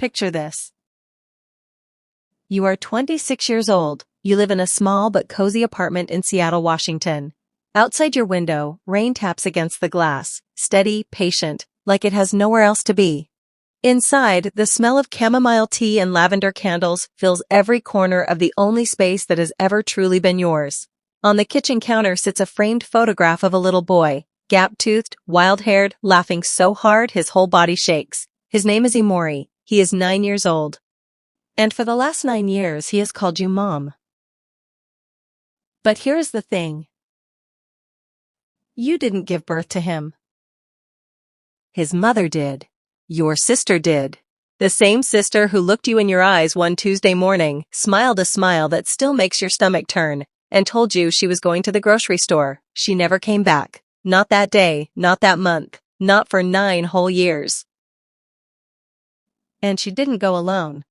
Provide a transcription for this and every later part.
Picture this. You are 26 years old. You live in a small but cozy apartment in Seattle, Washington. Outside your window, rain taps against the glass, steady, patient, like it has nowhere else to be. Inside, the smell of chamomile tea and lavender candles fills every corner of the only space that has ever truly been yours. On the kitchen counter sits a framed photograph of a little boy, gap-toothed, wild-haired, laughing so hard his whole body shakes. His name is Imori. He is 9 years old. And for the last 9 years, he has called you Mom. But here's the thing. You didn't give birth to him. His mother did. Your sister did. The same sister who looked you in your eyes one Tuesday morning, smiled a smile that still makes your stomach turn, and told you she was going to the grocery store. She never came back. Not that day, not that month, not for 9 whole years. And she didn't go alone.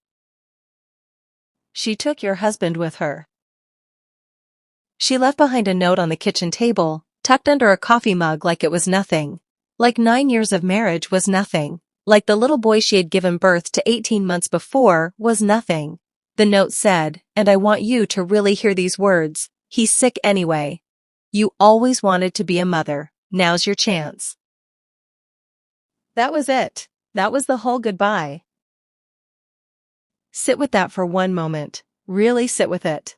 She took your husband with her. She left behind a note on the kitchen table, tucked under a coffee mug like it was nothing. Like 9 years of marriage was nothing. Like the little boy she had given birth to 18 months before was nothing. The note said, and I want you to really hear these words, he's sick anyway. You always wanted to be a mother. Now's your chance. That was it. That was the whole goodbye. Sit with that for one moment. Really sit with it.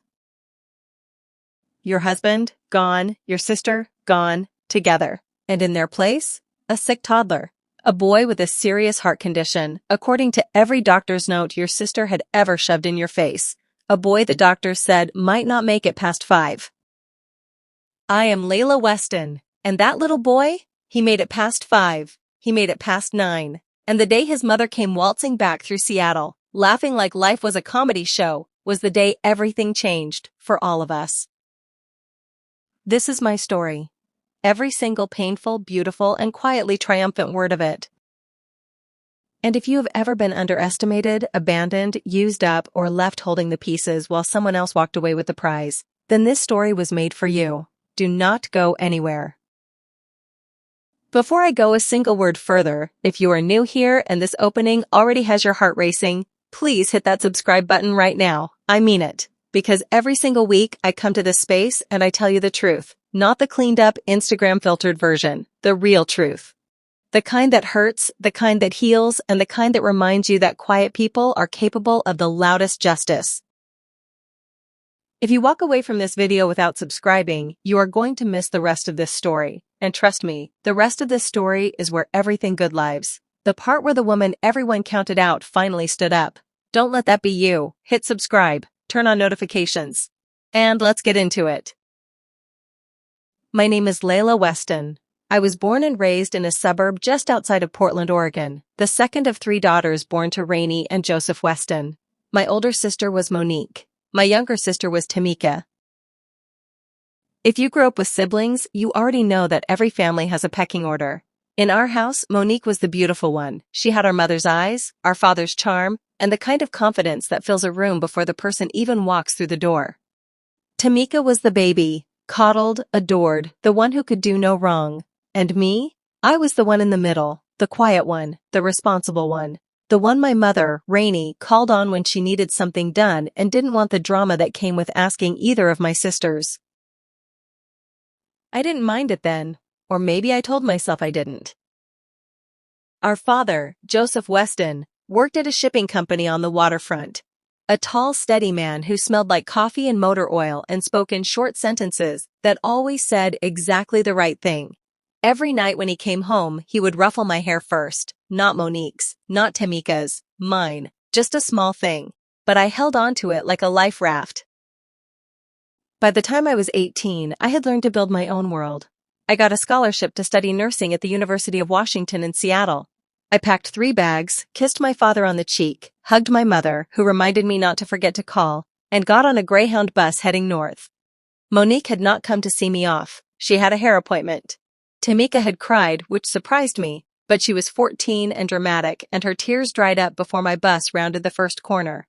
Your husband, gone. Your sister, gone. Together. And in their place, a sick toddler. A boy with a serious heart condition, according to every doctor's note your sister had ever shoved in your face. A boy the doctors said might not make it past 5. I am Layla Weston, and that little boy, he made it past 5. He made it past 9. And the day his mother came waltzing back through Seattle, laughing like life was a comedy show, was the day everything changed for all of us. This is my story. Every single painful, beautiful, and quietly triumphant word of it. And if you have ever been underestimated, abandoned, used up, or left holding the pieces while someone else walked away with the prize, then this story was made for you. Do not go anywhere. Before I go a single word further, if you are new here and this opening already has your heart racing, please hit that subscribe button right now. I mean it. Because every single week I come to this space and I tell you the truth. Not the cleaned up Instagram filtered version, the real truth. The kind that hurts, the kind that heals, and the kind that reminds you that quiet people are capable of the loudest justice. If you walk away from this video without subscribing, you are going to miss the rest of this story. And trust me, the rest of this story is where everything good lives. The part where the woman everyone counted out finally stood up. Don't let that be you. Hit subscribe, turn on notifications. And let's get into it. My name is Layla Weston. I was born and raised in a suburb just outside of Portland, Oregon, the second of 3 daughters born to Rainey and Joseph Weston. My older sister was Monique. My younger sister was Tamika. If you grew up with siblings, you already know that every family has a pecking order. In our house, Monique was the beautiful one. She had our mother's eyes, our father's charm, and the kind of confidence that fills a room before the person even walks through the door. Tamika was the baby. Coddled, adored, the one who could do no wrong. And me? I was the one in the middle, the quiet one, the responsible one. The one my mother, Rainey, called on when she needed something done and didn't want the drama that came with asking either of my sisters. I didn't mind it then, or maybe I told myself I didn't. Our father, Joseph Weston, worked at a shipping company on the waterfront. A tall, steady man who smelled like coffee and motor oil and spoke in short sentences that always said exactly the right thing. Every night when he came home, he would ruffle my hair first. Not Monique's, not Tamika's, mine. Just a small thing. But I held on to it like a life raft. By the time I was 18, I had learned to build my own world. I got a scholarship to study nursing at the University of Washington in Seattle. I packed 3 bags, kissed my father on the cheek, hugged my mother, who reminded me not to forget to call, and got on a Greyhound bus heading north. Monique had not come to see me off. She had a hair appointment. Tamika had cried, which surprised me, but she was 14 and dramatic, and her tears dried up before my bus rounded the first corner.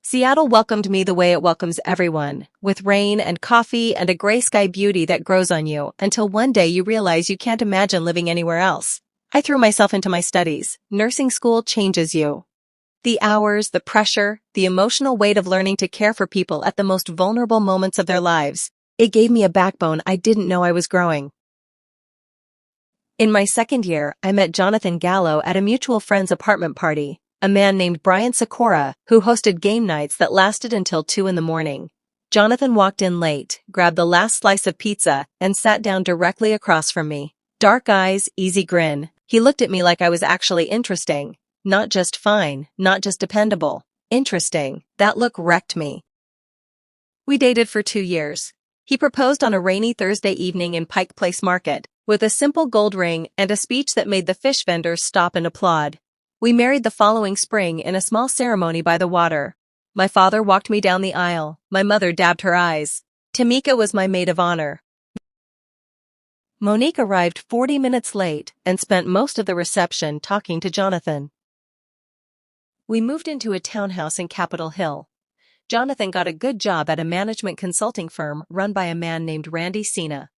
Seattle welcomed me the way it welcomes everyone, with rain and coffee and a gray sky beauty that grows on you until one day you realize you can't imagine living anywhere else. I threw myself into my studies. Nursing school changes you. The hours, the pressure, the emotional weight of learning to care for people at the most vulnerable moments of their lives. It gave me a backbone I didn't know I was growing. In my second year, I met Jonathan Gallo at a mutual friend's apartment party, a man named Brian Sikora, who hosted game nights that lasted until 2 in the morning. Jonathan walked in late, grabbed the last slice of pizza, and sat down directly across from me. Dark eyes, easy grin. He looked at me like I was actually interesting. Not just fine, not just dependable. Interesting. That look wrecked me. We dated for 2 years. He proposed on a rainy Thursday evening in Pike Place Market, with a simple gold ring and a speech that made the fish vendors stop and applaud. We married the following spring in a small ceremony by the water. My father walked me down the aisle. My mother dabbed her eyes. Tamika was my maid of honor. Monique arrived 40 minutes late and spent most of the reception talking to Jonathan. We moved into a townhouse in Capitol Hill. Jonathan got a good job at a management consulting firm run by a man named Randy Cena.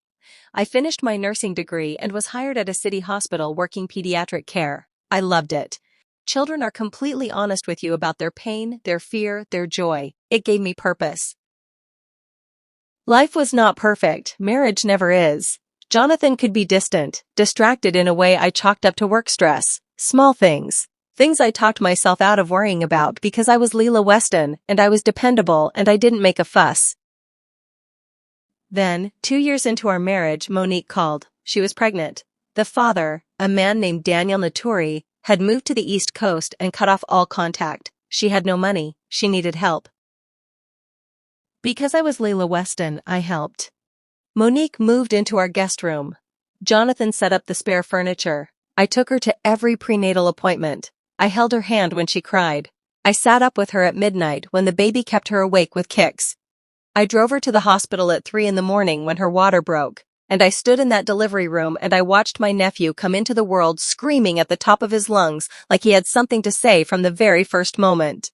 I finished my nursing degree and was hired at a city hospital working pediatric care. I loved it. Children are completely honest with you about their pain, their fear, their joy. It gave me purpose. Life was not perfect. Marriage never is. Jonathan could be distant, distracted in a way I chalked up to work stress. Small things. Things I talked myself out of worrying about because I was Leela Weston, and I was dependable, and I didn't make a fuss. Then, 2 years into our marriage, Monique called. She was pregnant. The father, a man named Daniel Naturi, had moved to the East Coast and cut off all contact. She had no money. She needed help. Because I was Leela Weston, I helped. Monique moved into our guest room. Jonathan set up the spare furniture. I took her to every prenatal appointment. I held her hand when she cried. I sat up with her at midnight when the baby kept her awake with kicks. I drove her to the hospital at 3 in the morning when her water broke, and I stood in that delivery room and I watched my nephew come into the world screaming at the top of his lungs like he had something to say from the very first moment.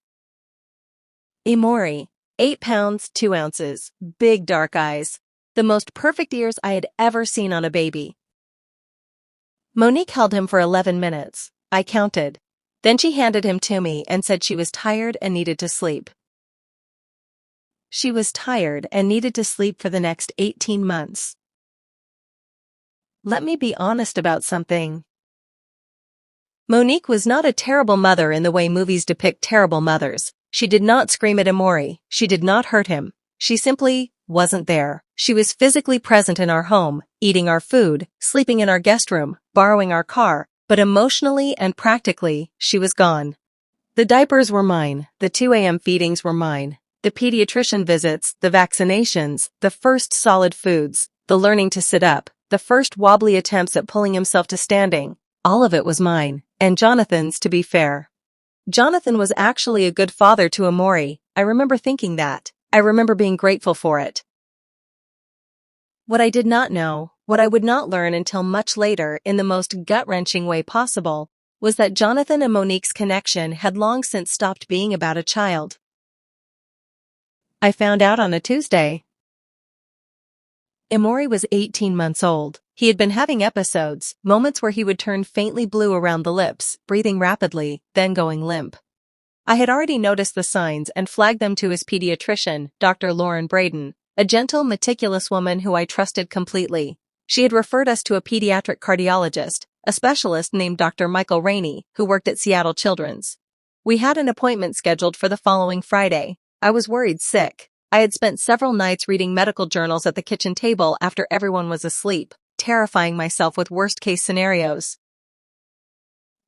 Emori, 8 pounds, 2 ounces, big dark eyes, the most perfect ears I had ever seen on a baby. Monique held him for 11 minutes. I counted. Then she handed him to me and said she was tired and needed to sleep. She was tired and needed to sleep for the next 18 months. Let me be honest about something. Monique was not a terrible mother in the way movies depict terrible mothers. She did not scream at Emori. She did not hurt him. She simply wasn't there. She was physically present in our home, eating our food, sleeping in our guest room, borrowing our car, but emotionally and practically, she was gone. The diapers were mine. The 2 a.m. feedings were mine. The pediatrician visits, the vaccinations, the first solid foods, the learning to sit up, the first wobbly attempts at pulling himself to standing, all of it was mine, and Jonathan's, to be fair. Jonathan was actually a good father to Emori. I remember thinking that. I remember being grateful for it. What I did not know, what I would not learn until much later in the most gut-wrenching way possible, was that Jonathan and Monique's connection had long since stopped being about a child. I found out on a Tuesday. Emori was 18 months old. He had been having episodes, moments where he would turn faintly blue around the lips, breathing rapidly, then going limp. I had already noticed the signs and flagged them to his pediatrician, Dr. Lauren Braden, a gentle, meticulous woman who I trusted completely. She had referred us to a pediatric cardiologist, a specialist named Dr. Michael Rainey, who worked at Seattle Children's. We had an appointment scheduled for the following Friday. I was worried sick. I had spent several nights reading medical journals at the kitchen table after everyone was asleep, terrifying myself with worst-case scenarios.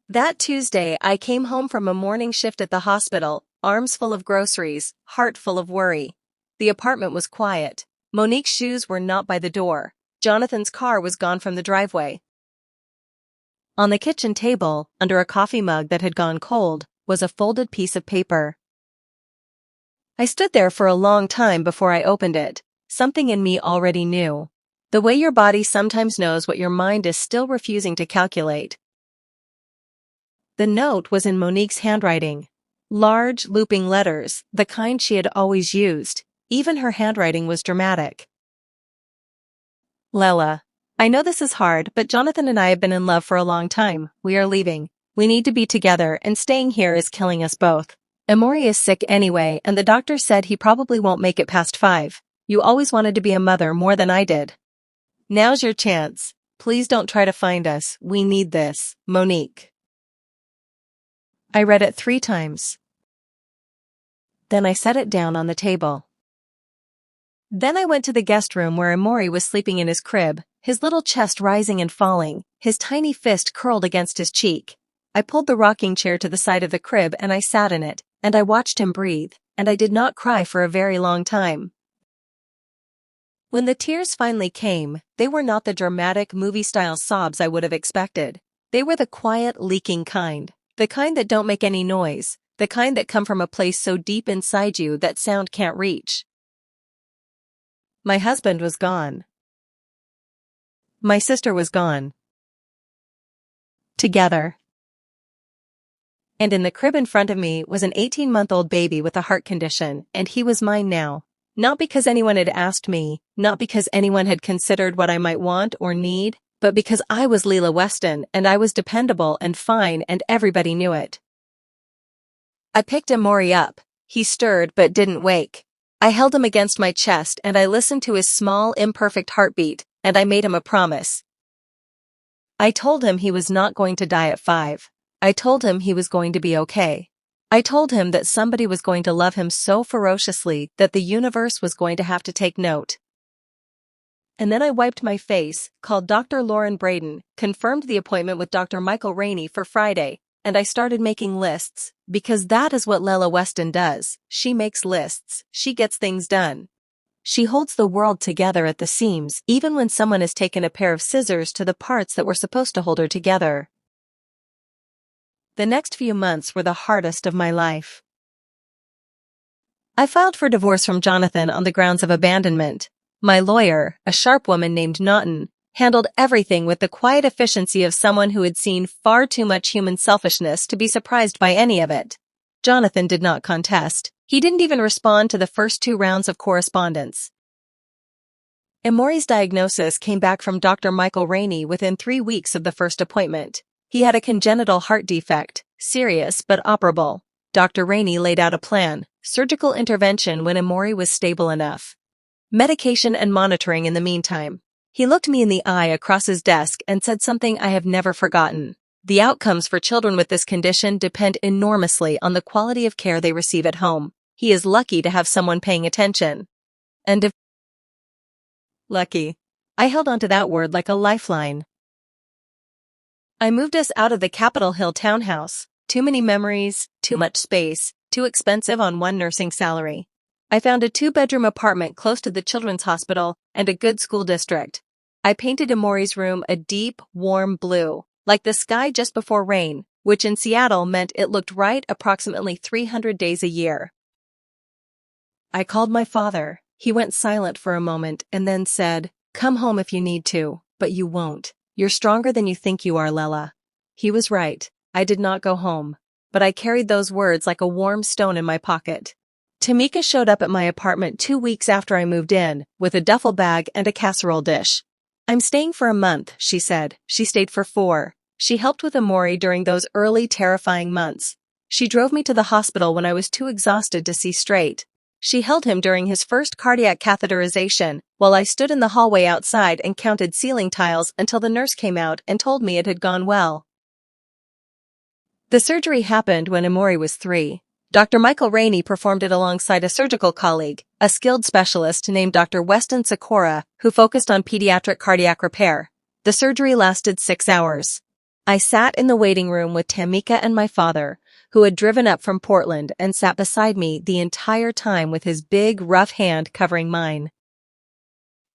That Tuesday, I came home from a morning shift at the hospital, arms full of groceries, heart full of worry. The apartment was quiet. Monique's shoes were not by the door. Jonathan's car was gone from the driveway. On the kitchen table, under a coffee mug that had gone cold, was a folded piece of paper. I stood there for a long time before I opened it. Something in me already knew. The way your body sometimes knows what your mind is still refusing to calculate. The note was in Monique's handwriting. Large, looping letters, the kind she had always used. Even her handwriting was dramatic. Lela. I know this is hard, but Jonathan and I have been in love for a long time. We are leaving. We need to be together, and staying here is killing us both. Emory is sick anyway, and the doctor said he probably won't make it past 5. You always wanted to be a mother more than I did. Now's your chance. Please don't try to find us. We need this. Monique. I read it 3 times. Then I set it down on the table. Then I went to the guest room where Emory was sleeping in his crib, his little chest rising and falling, his tiny fist curled against his cheek. I pulled the rocking chair to the side of the crib and I sat in it, and I watched him breathe, and I did not cry for a very long time. When the tears finally came, they were not the dramatic movie-style sobs I would have expected. They were the quiet, leaking kind. The kind that don't make any noise. The kind that come from a place so deep inside you that sound can't reach. My husband was gone. My sister was gone. Together. And in the crib in front of me was an 18-month-old baby with a heart condition, and he was mine now. Not because anyone had asked me, not because anyone had considered what I might want or need, but because I was Leela Weston and I was dependable and fine and everybody knew it. I picked Emory up. He stirred but didn't wake. I held him against my chest and I listened to his small, imperfect heartbeat, and I made him a promise. I told him he was not going to die at 5. I told him he was going to be okay. I told him that somebody was going to love him so ferociously that the universe was going to have to take note. And then I wiped my face, called Dr. Lauren Braden, confirmed the appointment with Dr. Michael Rainey for Friday, and I started making lists, because that is what Leela Weston does. She makes lists. She gets things done. She holds the world together at the seams, even when someone has taken a pair of scissors to the parts that were supposed to hold her together. The next few months were the hardest of my life. I filed for divorce from Jonathan on the grounds of abandonment. My lawyer, a sharp woman named Naughton, handled everything with the quiet efficiency of someone who had seen far too much human selfishness to be surprised by any of it. Jonathan did not contest. He didn't even respond to the first 2 rounds of correspondence. Emory's diagnosis came back from Dr. Michael Rainey within 3 weeks of the first appointment. He had a congenital heart defect, serious but operable. Dr. Rainey laid out a plan, surgical intervention when Emory was stable enough. Medication and monitoring in the meantime. He looked me in the eye across his desk and said something I have never forgotten. The outcomes for children with this condition depend enormously on the quality of care they receive at home. He is lucky to have someone paying attention. And if lucky. I held onto that word like a lifeline. I moved us out of the Capitol Hill townhouse. Too many memories, too much space, too expensive on one nursing salary. I found a 2-bedroom apartment close to the children's hospital and a good school district. I painted Emory's room a deep, warm blue, like the sky just before rain, which in Seattle meant it looked right approximately 300 days a year. I called my father. He went silent for a moment and then said, "Come home if you need to, but you won't. You're stronger than you think you are, Leela." He was right. I did not go home, but I carried those words like a warm stone in my pocket. Tamika showed up at my apartment 2 weeks after I moved in, with a duffel bag and a casserole dish. "I'm staying for a month," she said. She stayed for 4. She helped with Emory during those early terrifying months. She drove me to the hospital when I was too exhausted to see straight. She held him during his first cardiac catheterization, while I stood in the hallway outside and counted ceiling tiles until the nurse came out and told me it had gone well. The surgery happened when Emory was 3. Dr. Michael Rainey performed it alongside a surgical colleague, a skilled specialist named Dr. Weston Sikora, who focused on pediatric cardiac repair. The surgery lasted 6 hours. I sat in the waiting room with Tamika and my father, who had driven up from Portland and sat beside me the entire time with his big, rough hand covering mine.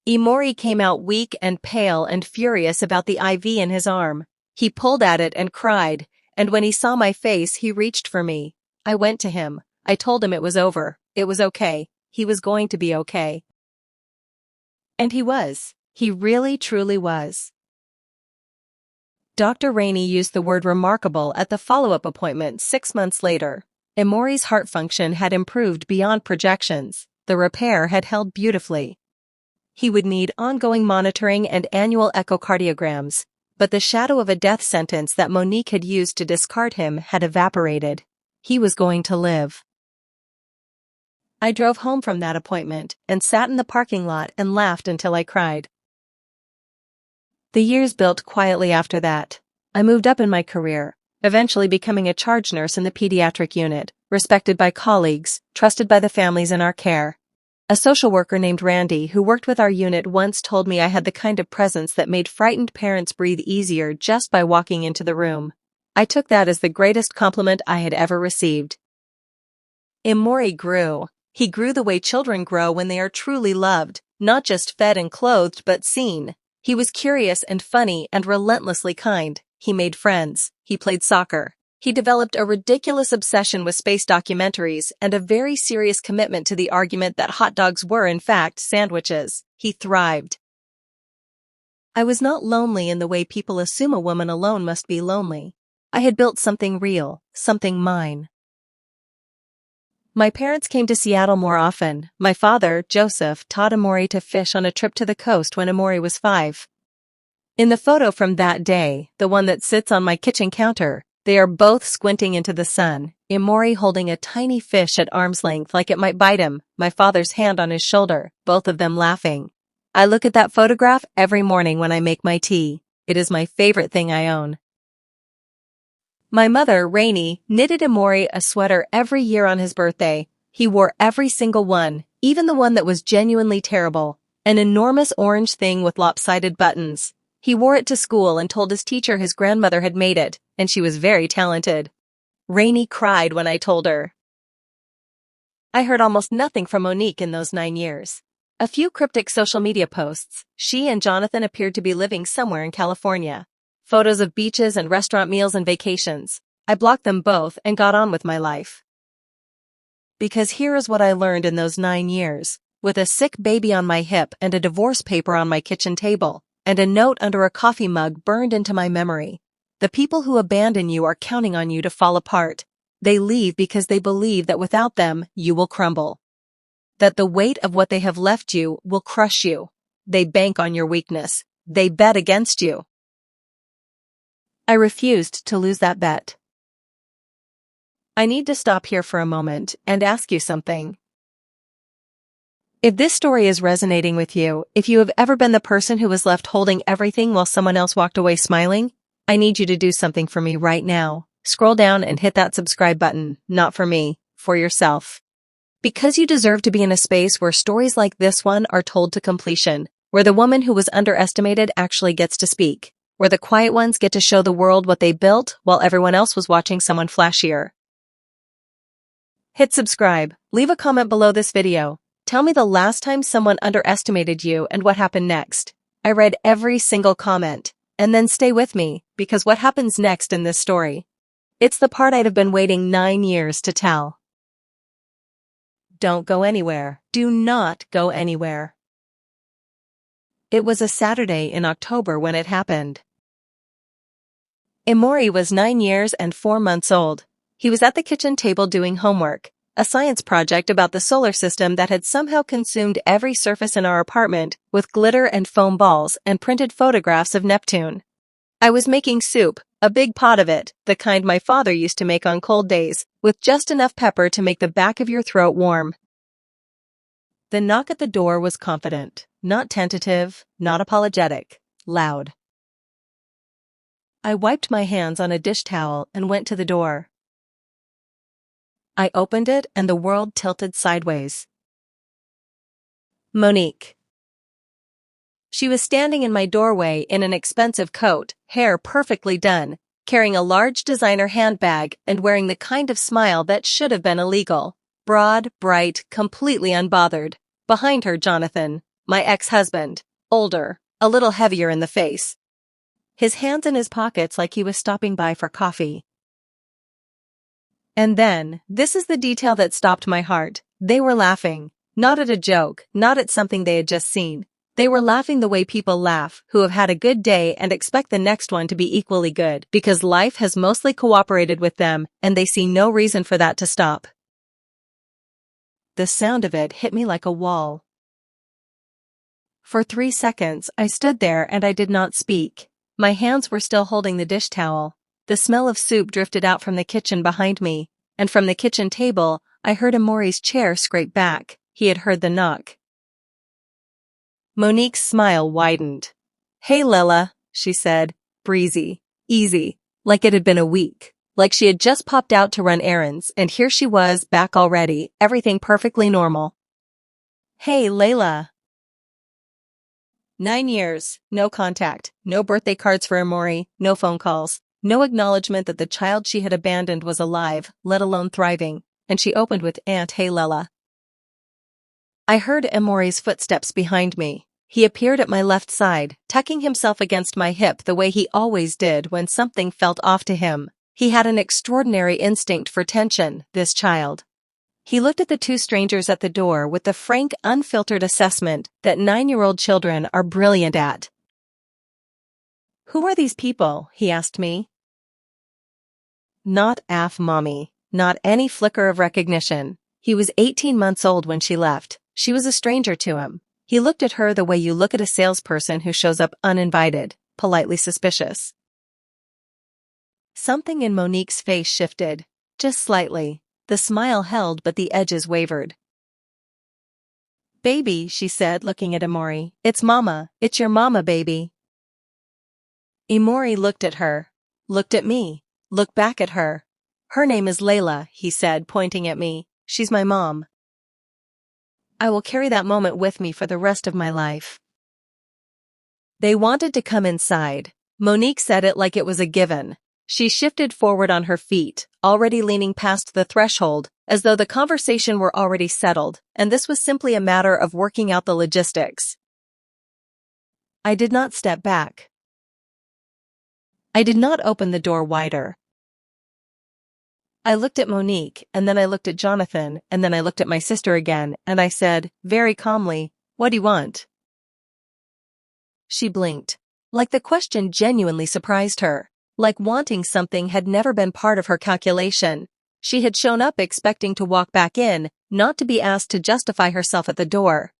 Emory came out weak and pale and furious about the IV in his arm. He pulled at it and cried, and when he saw my face, he reached for me. I went to him. I told him it was over. It was okay. He was going to be okay. And he was. He really, truly was. Dr. Rainey used the word remarkable at the follow-up appointment 6 months later. Emory's heart function had improved beyond projections. The repair had held beautifully. He would need ongoing monitoring and annual echocardiograms, but the shadow of a death sentence that Monique had used to discard him had evaporated. He was going to live. I drove home from that appointment and sat in the parking lot and laughed until I cried. The years built quietly after that. I moved up in my career, eventually becoming a charge nurse in the pediatric unit, respected by colleagues, trusted by the families in our care. A social worker named Randy who worked with our unit once told me I had the kind of presence that made frightened parents breathe easier just by walking into the room. I took that as the greatest compliment I had ever received. Emory grew. He grew the way children grow when they are truly loved, not just fed and clothed but seen. He was curious and funny and relentlessly kind. He made friends. He played soccer. He developed a ridiculous obsession with space documentaries and a very serious commitment to the argument that hot dogs were, in fact, sandwiches. He thrived. I was not lonely in the way people assume a woman alone must be lonely. I had built something real, something mine. My parents came to Seattle more often. My father, Joseph, taught Emory to fish on a trip to the coast when Emory was 5. In the photo from that day, the one that sits on my kitchen counter, they are both squinting into the sun, Emory holding a tiny fish at arm's length like it might bite him, my father's hand on his shoulder, both of them laughing. I look at that photograph every morning when I make my tea. It is my favorite thing I own. My mother, Rainey, knitted Emory a sweater every year on his birthday. He wore every single one, even the one that was genuinely terrible, an enormous orange thing with lopsided buttons. He wore it to school and told his teacher his grandmother had made it, and she was very talented. Rainey cried when I told her. I heard almost nothing from Monique in those 9 years. A few cryptic social media posts. She and Jonathan appeared to be living somewhere in California. Photos of beaches and restaurant meals and vacations. I blocked them both and got on with my life. Because here is what I learned in those 9 years. With a sick baby on my hip and a divorce paper on my kitchen table, and a note under a coffee mug burned into my memory. The people who abandon you are counting on you to fall apart. They leave because they believe that without them, you will crumble. That the weight of what they have left you will crush you. They bank on your weakness. They bet against you. I refused to lose that bet. I need to stop here for a moment and ask you something. If this story is resonating with you, if you have ever been the person who was left holding everything while someone else walked away smiling, I need you to do something for me right now. Scroll down and hit that subscribe button, not for me, for yourself. Because you deserve to be in a space where stories like this one are told to completion, where the woman who was underestimated actually gets to speak, where the quiet ones get to show the world what they built while everyone else was watching someone flashier. Hit subscribe, leave a comment below this video. Tell me the last time someone underestimated you and what happened next. I read every single comment. And then stay with me, because what happens next in this story? It's the part I'd have been waiting 9 years to tell. Don't go anywhere. Do not go anywhere. It was a Saturday in October when it happened. Emory was 9 years and 4 months old. He was at the kitchen table doing homework, a science project about the solar system that had somehow consumed every surface in our apartment with glitter and foam balls and printed photographs of Neptune. I was making soup, a big pot of it, the kind my father used to make on cold days, with just enough pepper to make the back of your throat warm. The knock at the door was confident, not tentative, not apologetic, loud. I wiped my hands on a dish towel and went to the door. I opened it and the world tilted sideways. Monique. She was standing in my doorway in an expensive coat, hair perfectly done, carrying a large designer handbag and wearing the kind of smile that should have been illegal. Broad, bright, completely unbothered. Behind her, Jonathan, my ex-husband, older, a little heavier in the face. His hands in his pockets like he was stopping by for coffee. And then, this is the detail that stopped my heart. They were laughing. Not at a joke, not at something they had just seen. They were laughing the way people laugh, who have had a good day and expect the next one to be equally good, because life has mostly cooperated with them, and they see no reason for that to stop. The sound of it hit me like a wall. For 3 seconds, I stood there and I did not speak. My hands were still holding the dish towel. The smell of soup drifted out from the kitchen behind me, and from the kitchen table, I heard Amori's chair scrape back. He had heard the knock. Monique's smile widened. "Hey, Lila," she said, breezy, easy, like it had been a week. Like she had just popped out to run errands, and here she was, back already, everything perfectly normal. "Hey, Layla." 9 years, no contact, no birthday cards for Amori, no phone calls, no acknowledgement that the child she had abandoned was alive, let alone thriving, and she opened with "Aunt, hey, Layla." I heard Amori's footsteps behind me. He appeared at my left side, tucking himself against my hip the way he always did when something felt off to him. He had an extraordinary instinct for tension, this child. He looked at the two strangers at the door with the frank, unfiltered assessment that 9-year-old children are brilliant at. "Who are these people?" he asked me. Not AF mommy, not any flicker of recognition. He was 18 months old when she left. She was a stranger to him. He looked at her the way you look at a salesperson who shows up uninvited, politely suspicious. Something in Monique's face shifted, just slightly. The smile held but the edges wavered. "Baby," she said, looking at Amori. "It's Mama. It's your mama, baby." Amori looked at her, looked at me, looked back at her. "Her name is Layla," he said, pointing at me. "She's my mom. I will carry that moment with me for the rest of my life." They wanted to come inside. Monique said it like it was a given. She shifted forward on her feet, already leaning past the threshold, as though the conversation were already settled, and this was simply a matter of working out the logistics. I did not step back. I did not open the door wider. I looked at Monique, and then I looked at Jonathan, and then I looked at my sister again, and I said, very calmly, "What do you want?" She blinked. Like the question genuinely surprised her. Like wanting something had never been part of her calculation. She had shown up expecting to walk back in, not to be asked to justify herself at the door.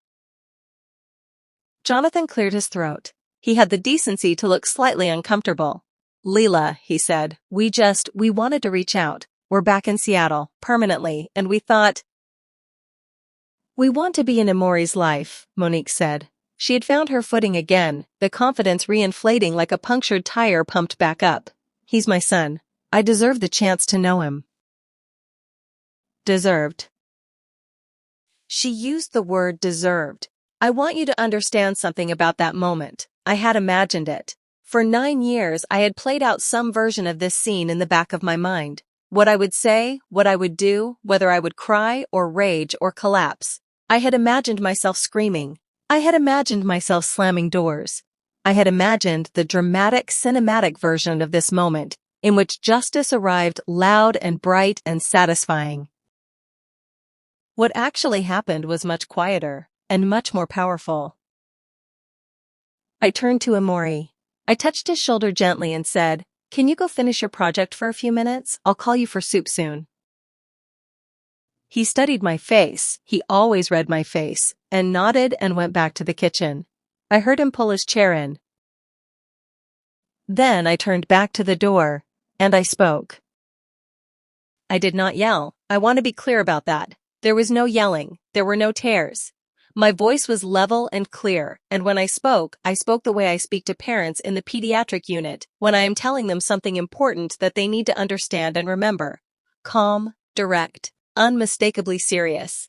Jonathan cleared his throat. He had the decency to look slightly uncomfortable. "Leela," he said, we wanted to reach out. We're back in Seattle, permanently, and we thought..." "We want to be in Amori's life," Monique said. She had found her footing again, the confidence reinflating like a punctured tire pumped back up. "He's my son. I deserve the chance to know him." Deserved. She used the word deserved. I want you to understand something about that moment. I had imagined it. For 9 years I had played out some version of this scene in the back of my mind. What I would say, what I would do, whether I would cry or rage or collapse. I had imagined myself screaming. I had imagined myself slamming doors. I had imagined the dramatic, cinematic version of this moment, in which justice arrived loud and bright and satisfying. What actually happened was much quieter, and much more powerful. I turned to Amori. I touched his shoulder gently and said, "Can you go finish your project for a few minutes? I'll call you for soup soon." He studied my face, he always read my face, and nodded and went back to the kitchen. I heard him pull his chair in. Then I turned back to the door, and I spoke. I did not yell. I want to be clear about that. There was no yelling, there were no tears. My voice was level and clear, and when I spoke the way I speak to parents in the pediatric unit when I am telling them something important that they need to understand and remember. Calm, direct, unmistakably serious.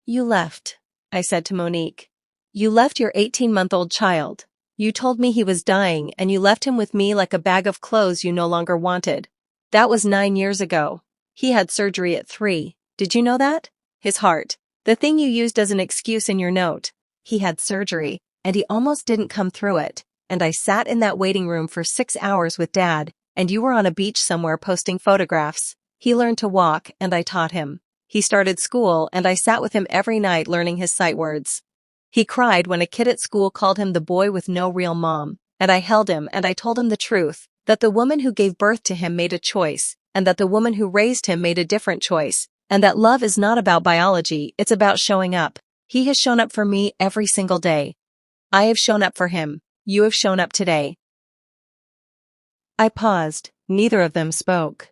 "You left," I said to Monique. "You left your 18-month-old child. You told me he was dying and you left him with me like a bag of clothes you no longer wanted. That was 9 years ago. He had surgery at 3. Did you know that? His heart. The thing you used as an excuse in your note. He had surgery, and he almost didn't come through it. And I sat in that waiting room for 6 hours with Dad, and you were on a beach somewhere posting photographs. He learned to walk, and I taught him. He started school, and I sat with him every night learning his sight words. He cried when a kid at school called him the boy with no real mom, and I held him and I told him the truth, that the woman who gave birth to him made a choice, and that the woman who raised him made a different choice, and that love is not about biology, it's about showing up. He has shown up for me every single day. I have shown up for him. You have shown up today. I paused. Neither of them spoke.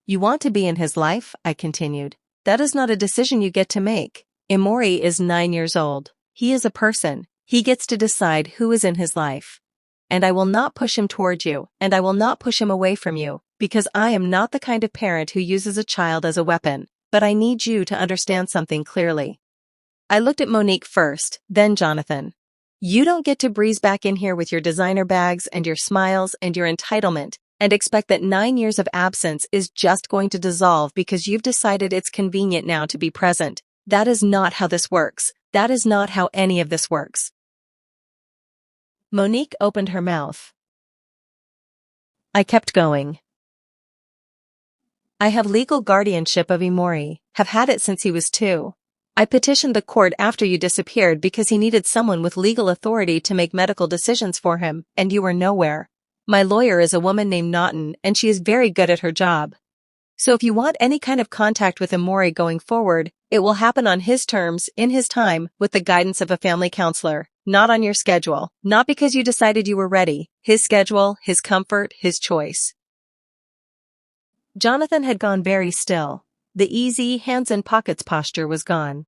You want to be in his life, I continued. That is not a decision you get to make. Emory is 9 years old. He is a person. He gets to decide who is in his life. And I will not push him toward you, and I will not push him away from you, because I am not the kind of parent who uses a child as a weapon, but I need you to understand something clearly. I looked at Monique first, then Jonathan. You don't get to breeze back in here with your designer bags and your smiles and your entitlement, and expect that 9 years of absence is just going to dissolve because you've decided it's convenient now to be present. That is not how this works. That is not how any of this works. Monique opened her mouth. I kept going. I have legal guardianship of Emory, have had it since he was 2. I petitioned the court after you disappeared because he needed someone with legal authority to make medical decisions for him, and you were nowhere. My lawyer is a woman named Naughton, and she is very good at her job. So if you want any kind of contact with Emory going forward, it will happen on his terms, in his time, with the guidance of a family counselor, not on your schedule, not because you decided you were ready. His schedule, his comfort, his choice. Jonathan had gone very still. The easy, hands-in-pockets posture was gone.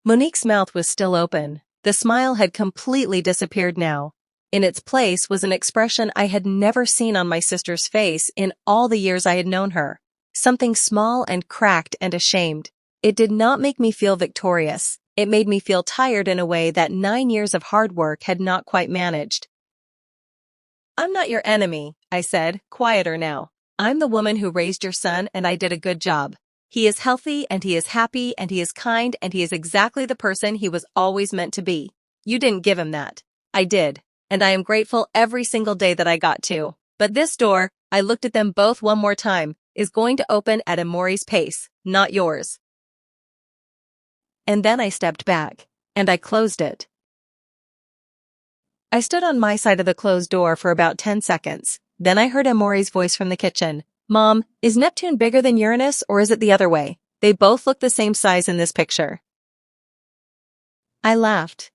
Monique's mouth was still open. The smile had completely disappeared now. In its place was an expression I had never seen on my sister's face in all the years I had known her. Something small and cracked and ashamed. It did not make me feel victorious. It made me feel tired in a way that 9 years of hard work had not quite managed. I'm not your enemy, I said, quieter now. I'm the woman who raised your son, and I did a good job. He is healthy, and he is happy, and he is kind, and he is exactly the person he was always meant to be. You didn't give him that. I did. And I am grateful every single day that I got to. But this door, I looked at them both one more time, is going to open at Emory's pace, not yours. And then I stepped back, and I closed it. I stood on my side of the closed door for about 10 seconds. Then I heard Emory's voice from the kitchen. Mom, is Neptune bigger than Uranus, or is it the other way? They both look the same size in this picture. I laughed.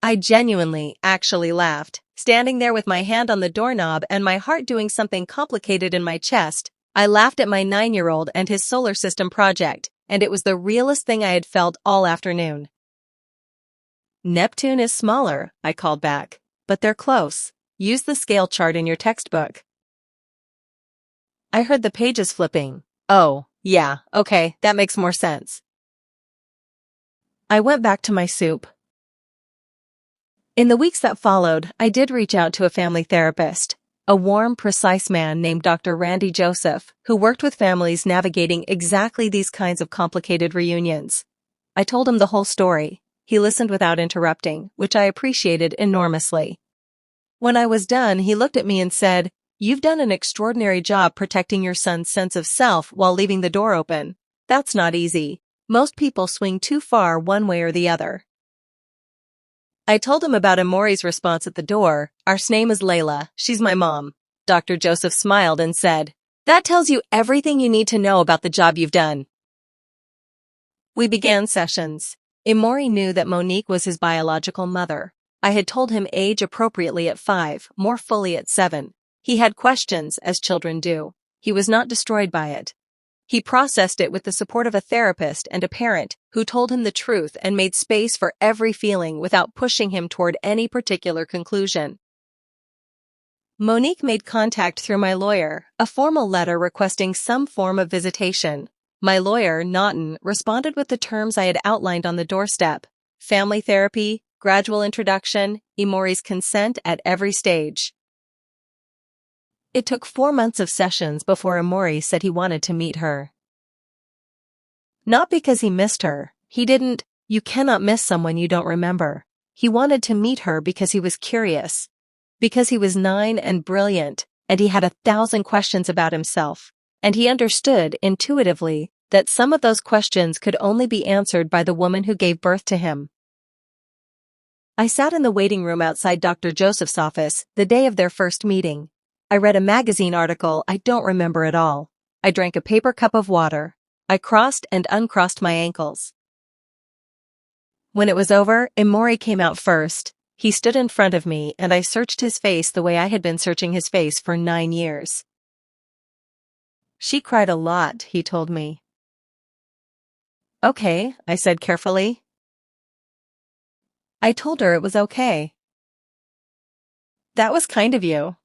I genuinely, actually laughed, standing there with my hand on the doorknob and my heart doing something complicated in my chest. I laughed at my 9-year-old and his solar system project, and it was the realest thing I had felt all afternoon. Neptune is smaller, I called back, but they're close. Use the scale chart in your textbook. I heard the pages flipping. Oh, yeah, okay, that makes more sense. I went back to my soup. In the weeks that followed, I did reach out to a family therapist, a warm, precise man named Dr. Randy Joseph, who worked with families navigating exactly these kinds of complicated reunions. I told him the whole story. He listened without interrupting, which I appreciated enormously. When I was done, he looked at me and said, "You've done an extraordinary job protecting your son's sense of self while leaving the door open. That's not easy. Most people swing too far one way or the other." I told him about Emory's response at the door. Our name is Layla. She's my mom. Dr. Joseph smiled and said, "That tells you everything you need to know about the job you've done." We began sessions. Emory knew that Monique was his biological mother. I had told him age appropriately at 5, more fully at 7. He had questions, as children do. He was not destroyed by it. He processed it with the support of a therapist and a parent who told him the truth and made space for every feeling without pushing him toward any particular conclusion. Monique made contact through my lawyer, a formal letter requesting some form of visitation. My lawyer, Naughton, responded with the terms I had outlined on the doorstep: family therapy, gradual introduction, Emory's consent at every stage. It took 4 months of sessions before Emory said he wanted to meet her. Not because he missed her. He didn't. You cannot miss someone you don't remember. He wanted to meet her because he was curious. Because he was 9 and brilliant, and he had 1,000 questions about himself. And he understood, intuitively, that some of those questions could only be answered by the woman who gave birth to him. I sat in the waiting room outside Dr. Joseph's office the day of their first meeting. I read a magazine article I don't remember at all. I drank a paper cup of water. I crossed and uncrossed my ankles. When it was over, Emori came out first. He stood in front of me and I searched his face the way I had been searching his face for 9 years. She cried a lot, he told me. Okay, I said carefully. I told her it was okay. That was kind of you.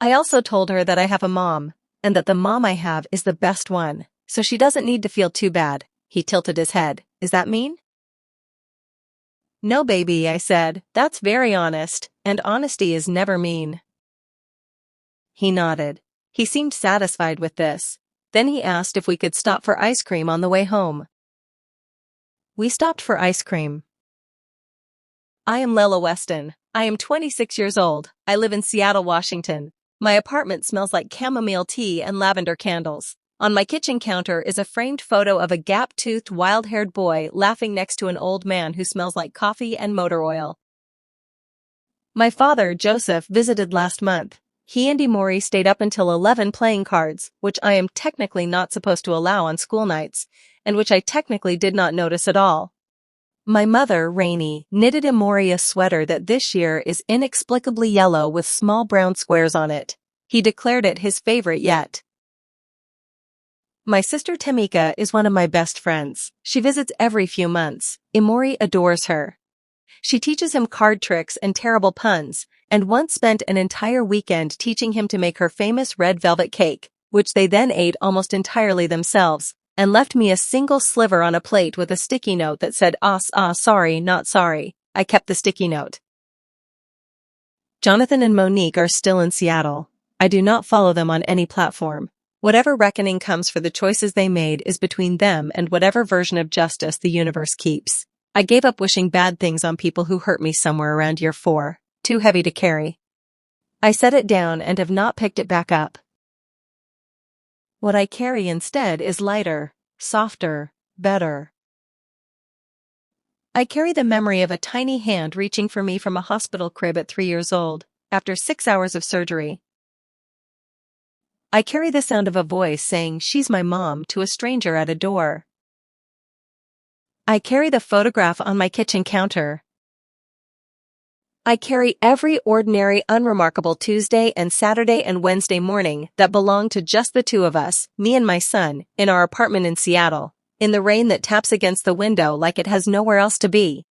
I also told her that I have a mom, and that the mom I have is the best one, so she doesn't need to feel too bad. He tilted his head. Is that mean? No, baby, I said. That's very honest, and honesty is never mean. He nodded. He seemed satisfied with this. Then he asked if we could stop for ice cream on the way home. We stopped for ice cream. I am Lela Weston. I am 26 years old. I live in Seattle, Washington. My apartment smells like chamomile tea and lavender candles. On my kitchen counter is a framed photo of a gap-toothed, wild-haired boy laughing next to an old man who smells like coffee and motor oil. My father, Joseph, visited last month. He and Emori stayed up until 11 playing cards, which I am technically not supposed to allow on school nights, and which I technically did not notice at all. My mother, Rainey, knitted Emori a sweater that this year is inexplicably yellow with small brown squares on it. He declared it his favorite yet. My sister Tamika is one of my best friends. She visits every few months. Emori adores her. She teaches him card tricks and terrible puns, and once spent an entire weekend teaching him to make her famous red velvet cake, which they then ate almost entirely themselves, and left me a single sliver on a plate with a sticky note that said, sorry, not sorry. I kept the sticky note. Jonathan and Monique are still in Seattle. I do not follow them on any platform. Whatever reckoning comes for the choices they made is between them and whatever version of justice the universe keeps. I gave up wishing bad things on people who hurt me somewhere around year 4. Too heavy to carry. I set it down and have not picked it back up. What I carry instead is lighter, softer, better. I carry the memory of a tiny hand reaching for me from a hospital crib at 3 years old, after 6 hours of surgery. I carry the sound of a voice saying, "She's my mom," to a stranger at a door. I carry the photograph on my kitchen counter. I carry every ordinary, unremarkable Tuesday and Saturday and Wednesday morning that belong to just the two of us, me and my son, in our apartment in Seattle, in the rain that taps against the window like it has nowhere else to be.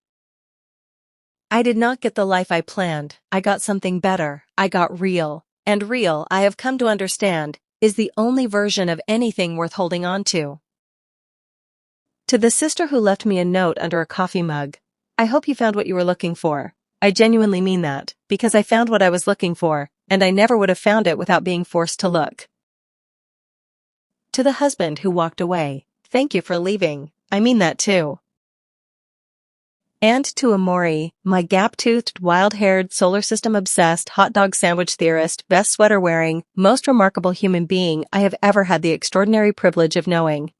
I did not get the life I planned. I got something better. I got real. And real, I have come to understand, is the only version of anything worth holding on to. To the sister who left me a note under a coffee mug, I hope you found what you were looking for. I genuinely mean that, because I found what I was looking for, and I never would have found it without being forced to look. To the husband who walked away, thank you for leaving. I mean that too. And to Emori, my gap-toothed, wild-haired, solar system-obsessed, hot dog sandwich theorist, best sweater-wearing, most remarkable human being I have ever had the extraordinary privilege of knowing.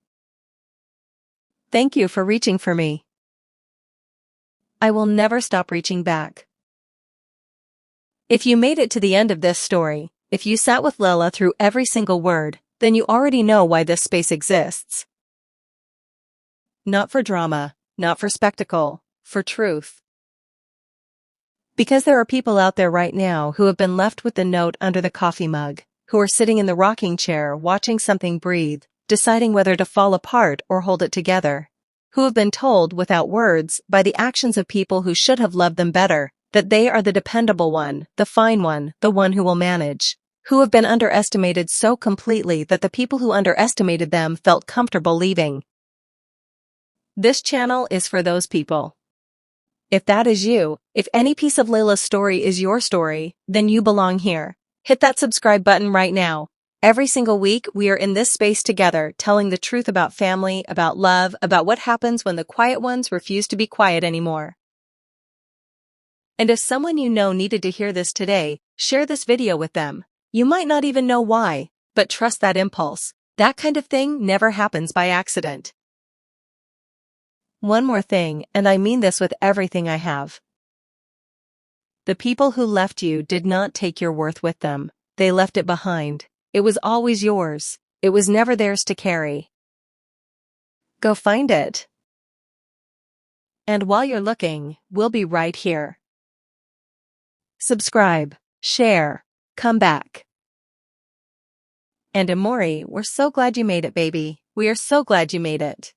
Thank you for reaching for me. I will never stop reaching back. If you made it to the end of this story, if you sat with Lela through every single word, then you already know why this space exists. Not for drama, not for spectacle, for truth. Because there are people out there right now who have been left with the note under the coffee mug, who are sitting in the rocking chair watching something breathe, deciding whether to fall apart or hold it together, who have been told without words by the actions of people who should have loved them better, that they are the dependable one, the fine one, the one who will manage, who have been underestimated so completely that the people who underestimated them felt comfortable leaving. This channel is for those people. If that is you, if any piece of Lela's story is your story, then you belong here. Hit that subscribe button right now. Every single week, we are in this space together, telling the truth about family, about love, about what happens when the quiet ones refuse to be quiet anymore. And if someone you know needed to hear this today, share this video with them. You might not even know why, but trust that impulse. That kind of thing never happens by accident. One more thing, and I mean this with everything I have. The people who left you did not take your worth with them. They left it behind. It was always yours. It was never theirs to carry. Go find it. And while you're looking, we'll be right here. Subscribe, share, come back. And Amori, we're so glad you made it, baby. We are so glad you made it.